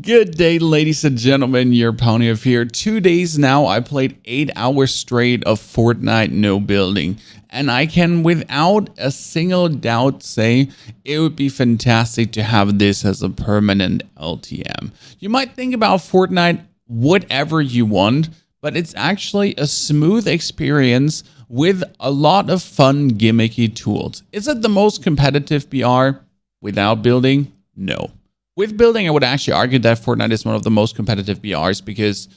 Good day, ladies and gentlemen. Your Pony of here. 2 days now, I played 8 hours straight of Fortnite no building. And I can, without a single doubt, say it would be fantastic to have this as a permanent LTM. You might think about Fortnite whatever you want, but it's actually a smooth experience with a lot of fun gimmicky tools. Is it the most competitive BR without building? No. With building, I would actually argue that Fortnite is one of the most competitive BRs because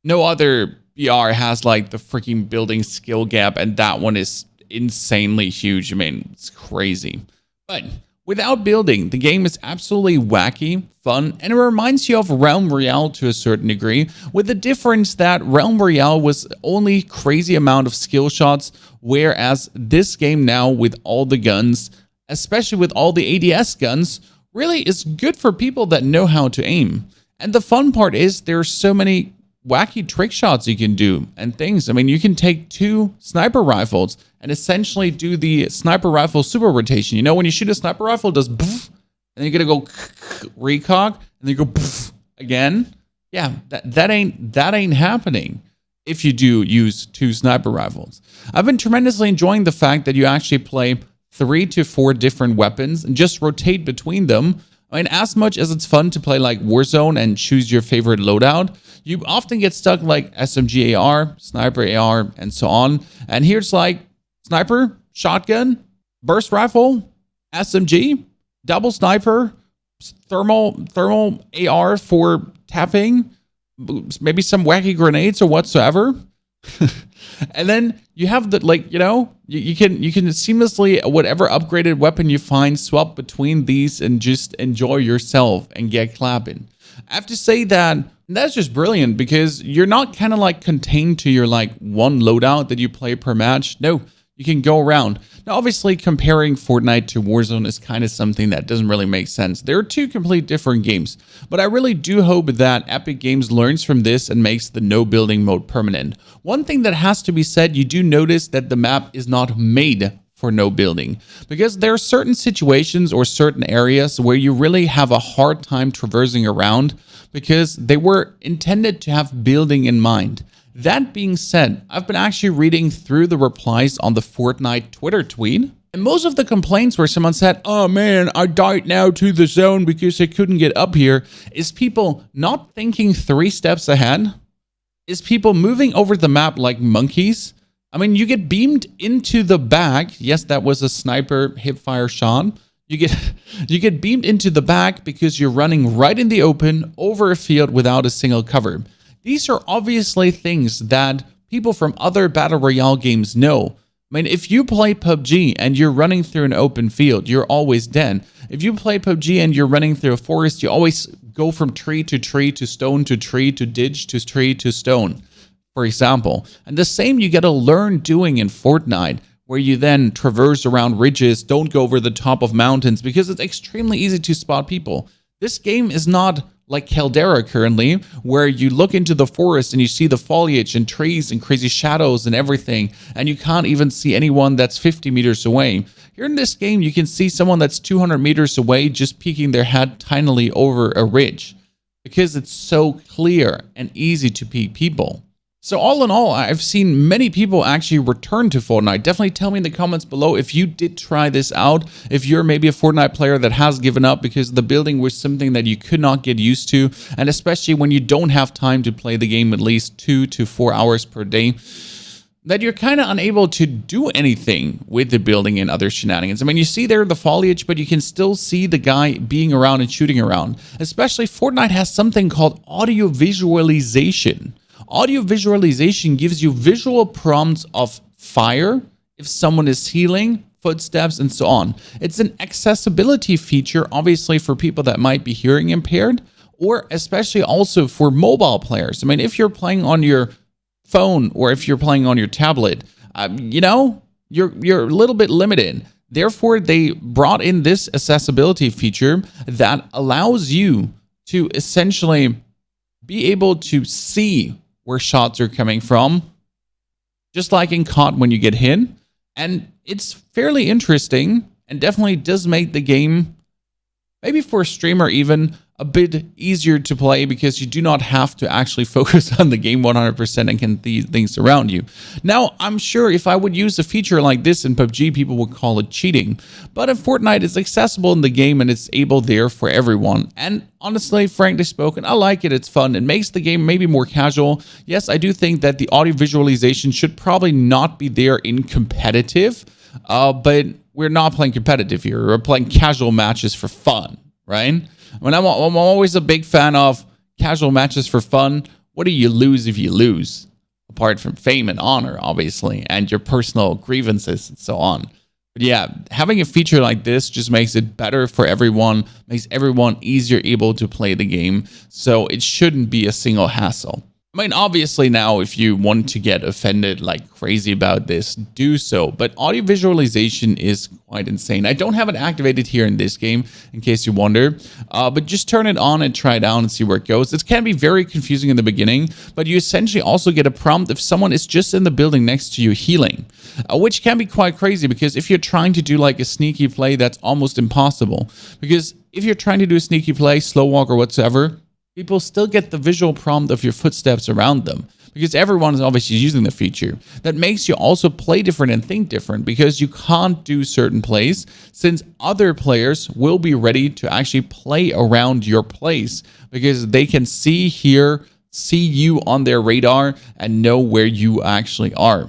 no other BR has like the freaking building skill gap, and that one is insanely huge. I mean, it's crazy. But without building, the game is absolutely wacky, fun, and it reminds you of Realm Royale to a certain degree, with the difference that Realm Royale was only crazy amount of skill shots, whereas this game now with all the guns, especially with all the ADS guns, really is good for people that know how to aim. And the fun part is there's so many wacky trick shots you can do and things. I mean, you can take 2 sniper rifles and essentially do the sniper rifle super rotation. You know, when you shoot a sniper rifle, it does poof, and then you're gonna go recog, and then you go poof again. Yeah, that ain't happening if you do use 2 sniper rifles. I've been tremendously enjoying the fact that you actually play 3 to 4 different weapons and just rotate between them. I mean, as much as it's fun to play like Warzone and choose your favorite loadout, you often get stuck like SMG AR, Sniper AR, and so on. And here's like Sniper, Shotgun, Burst Rifle, SMG, Double Sniper, Thermal AR for tapping, maybe some wacky grenades or whatsoever. And then you have the, like, you know, you can seamlessly, whatever upgraded weapon you find, swap between these and just enjoy yourself and get clapping. I have to say that that's just brilliant because you're not kind of like contained to your like one loadout that you play per match. No, you can go around. Now, obviously, comparing Fortnite to Warzone is kind of something that doesn't really make sense. They're 2 complete different games, but I really do hope that Epic Games learns from this and makes the no building mode permanent. One thing that has to be said, you do notice that the map is not made for no building because there are certain situations or certain areas where you really have a hard time traversing around because they were intended to have building in mind. That being said, I've been actually reading through the replies on the Fortnite Twitter tweet, and most of the complaints where someone said, "Oh man, I died now to the zone because I couldn't get up here," is people not thinking 3 steps ahead, is people moving over the map like monkeys. I mean, you get beamed into the back. Yes, that was a sniper hipfire shot. You get beamed into the back because you're running right in the open over a field without a single cover. These are obviously things that people from other Battle Royale games know. I mean, if you play PUBG and you're running through an open field, you're always dead. If you play PUBG and you're running through a forest, you always go from tree to stone to tree to ditch to tree to stone, for example. And the same you got to learn doing in Fortnite, where you then traverse around ridges, don't go over the top of mountains because it's extremely easy to spot people. This game is not like Caldera currently, where you look into the forest and you see the foliage and trees and crazy shadows and everything, and you can't even see anyone that's 50 meters away. Here in this game, you can see someone that's 200 meters away just peeking their head tinily over a ridge because it's so clear and easy to peek people. So all in all, I've seen many people actually return to Fortnite. Definitely tell me in the comments below if you did try this out, if you're maybe a Fortnite player that has given up because the building was something that you could not get used to, and especially when you don't have time to play the game at least 2 to 4 hours per day, that you're kind of unable to do anything with the building and other shenanigans. I mean, you see there the foliage, but you can still see the guy being around and shooting around. Especially Fortnite has something called audio visualization. Audio visualization gives you visual prompts of fire, if someone is healing, footsteps, and so on. It's an accessibility feature, obviously, for people that might be hearing impaired, or especially also for mobile players. I mean, if you're playing on your phone or if you're playing on your tablet, you know, you're a little bit limited. Therefore, they brought in this accessibility feature that allows you to essentially be able to see where shots are coming from, just like in COD when you get hit. And it's fairly interesting and definitely does make the game, maybe for a streamer even, a bit easier to play because you do not have to actually focus on the game 100% and can see things around you. Now, I'm sure if I would use a feature like this in PUBG, people would call it cheating. But in Fortnite, it's accessible in the game and it's able there for everyone. And honestly, frankly spoken, I like it. It's fun. It makes the game maybe more casual. Yes, I do think that the audio visualization should probably not be there in competitive, but we're not playing competitive here. We're playing casual matches for fun, right? When I'm always a big fan of casual matches for fun. What do you lose if you lose? Apart from fame and honor, obviously, and your personal grievances and so on. But yeah, having a feature like this just makes it better for everyone, makes everyone easier able to play the game. So it shouldn't be a single hassle. I mean, obviously now, if you want to get offended like crazy about this, do so. But audio visualization is quite insane. I don't have it activated here in this game, in case you wonder. But just turn it on and try it out and see where it goes. It can be very confusing in the beginning, but you essentially also get a prompt if someone is just in the building next to you healing, which can be quite crazy because if you're trying to do like a sneaky play, that's almost impossible. Because if you're trying to do a sneaky play, slow walk or whatsoever, people still get the visual prompt of your footsteps around them because everyone is obviously using the feature. That makes you also play different and think different because you can't do certain plays since other players will be ready to actually play around your place because they can see, hear, see you on their radar and know where you actually are.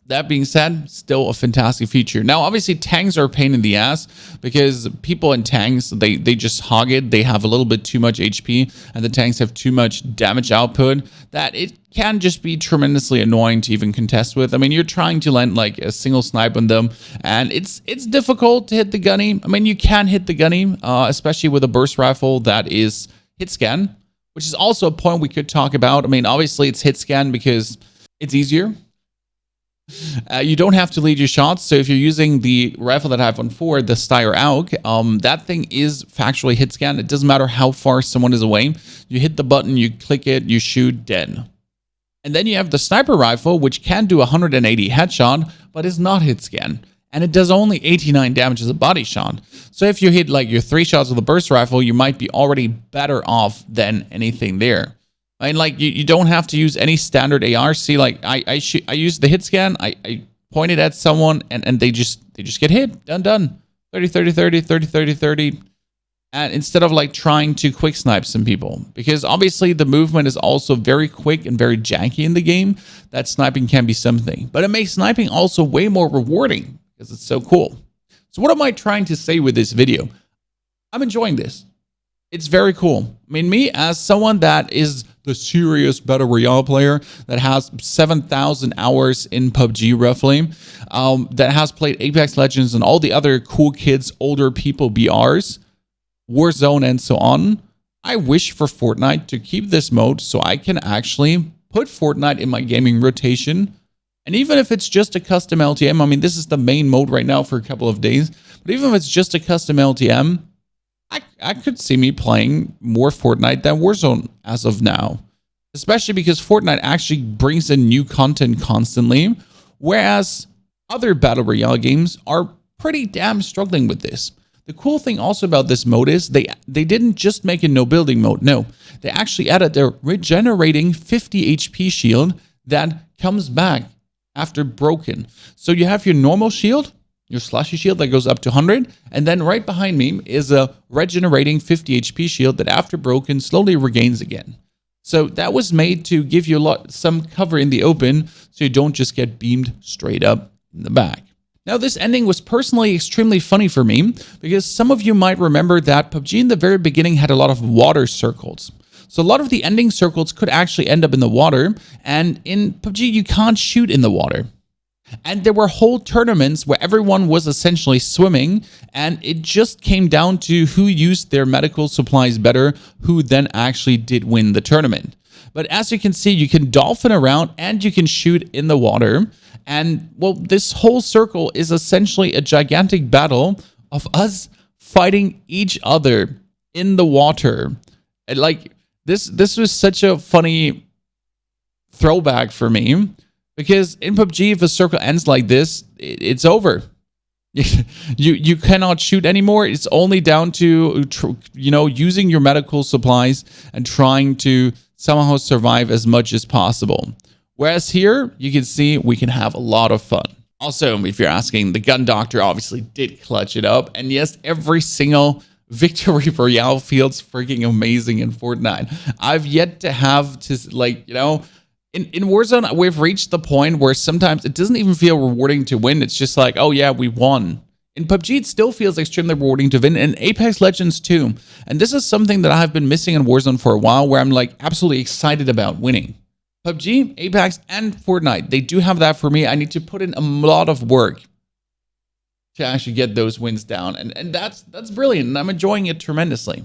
That being said, still a fantastic feature. Now, obviously, tanks are a pain in the ass because people in tanks, they just hog it. They have a little bit too much HP, and the tanks have too much damage output that it can just be tremendously annoying to even contest with. I mean, you're trying to land like a single snipe on them, and it's difficult to hit the gunny. I mean, you can hit the gunny, especially with a burst rifle that is hit scan, which is also a point we could talk about. I mean, obviously, it's hit scan because it's easier. You don't have to lead your shots. So if you're using the rifle that I have on forward, the Steyr AUG, that thing is factually hit scan. It doesn't matter how far someone is away. You hit the button, you click it, you shoot, dead. And then you have the sniper rifle, which can do 180 headshot, but is not hit scan. And it does only 89 damage as a body shot. So if you hit like your 3 shots with a burst rifle, you might be already better off than anything there. I mean, like, you don't have to use any standard AR. See, like, I use the hit scan. I point it at someone, and they just get hit. Done. 30, 30, 30, 30, 30, 30. And instead of, like, trying to quick snipe some people. Because, obviously, the movement is also very quick and very janky in the game. That sniping can be something. But it makes sniping also way more rewarding. Because it's so cool. So what am I trying to say with this video? I'm enjoying this. It's very cool. I mean, me as someone that is the serious Battle Royale player that has 7,000 hours in PUBG roughly, that has played Apex Legends and all the other cool kids, older people BRs, Warzone and so on, I wish for Fortnite to keep this mode so I can actually put Fortnite in my gaming rotation. And even if it's just a custom LTM, I mean, this is the main mode right now for a couple of days, but even if it's just a custom LTM, I could see me playing more Fortnite than Warzone as of now. Especially because Fortnite actually brings in new content constantly, whereas other Battle Royale games are pretty damn struggling with this. The cool thing also about this mode is they didn't just make a no building mode. No, they actually added their regenerating 50 HP shield that comes back after broken. So you have your normal shield, your slushy shield that goes up to 100, and then right behind me is a regenerating 50 HP shield that after broken slowly regains again. So that was made to give you some cover in the open so you don't just get beamed straight up in the back. Now this ending was personally extremely funny for me because some of you might remember that PUBG in the very beginning had a lot of water circles. So a lot of the ending circles could actually end up in the water, and in PUBG you can't shoot in the water. And there were whole tournaments where everyone was essentially swimming, and it just came down to who used their medical supplies better, who then actually did win the tournament. But as you can see, you can dolphin around and you can shoot in the water. And, well, this whole circle is essentially a gigantic battle of us fighting each other in the water. And, like, this was such a funny throwback for me. Because in PUBG, if a circle ends like this, it's over. You cannot shoot anymore. It's only down to using your medical supplies and trying to somehow survive as much as possible. Whereas here, you can see we can have a lot of fun. Also, if you're asking, the gun doctor obviously did clutch it up. And yes, every single victory royale feels freaking amazing in Fortnite. I've yet to have to, in Warzone, we've reached the point where sometimes it doesn't even feel rewarding to win. It's just like, oh yeah, we won. In PUBG, it still feels extremely rewarding to win, and Apex Legends too. And this is something that I've been missing in Warzone for a while, where I'm like absolutely excited about winning. PUBG, Apex, and Fortnite, they do have that for me. I need to put in a lot of work to actually get those wins down, and that's brilliant, and I'm enjoying it tremendously.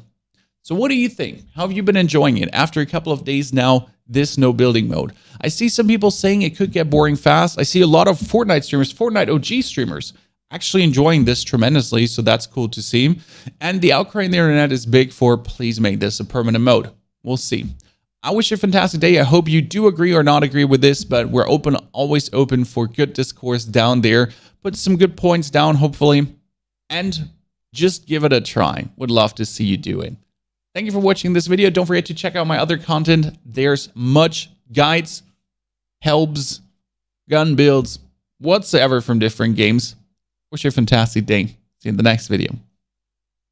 So what do you think? How have you been enjoying it after a couple of days now, this no building mode? I see some people saying it could get boring fast. I see a lot of Fortnite streamers, Fortnite OG streamers, actually enjoying this tremendously, so that's cool to see. And the outcry in the internet is big for, please make this a permanent mode. We'll see. I wish you a fantastic day. I hope you do agree or not agree with this, but we're open, always open for good discourse down there. Put some good points down, hopefully, and just give it a try. Would love to see you do it. Thank you for watching this video. Don't forget to check out my other content. There's much guides, helps, gun builds, whatsoever from different games. Wish you a fantastic day. See you in the next video.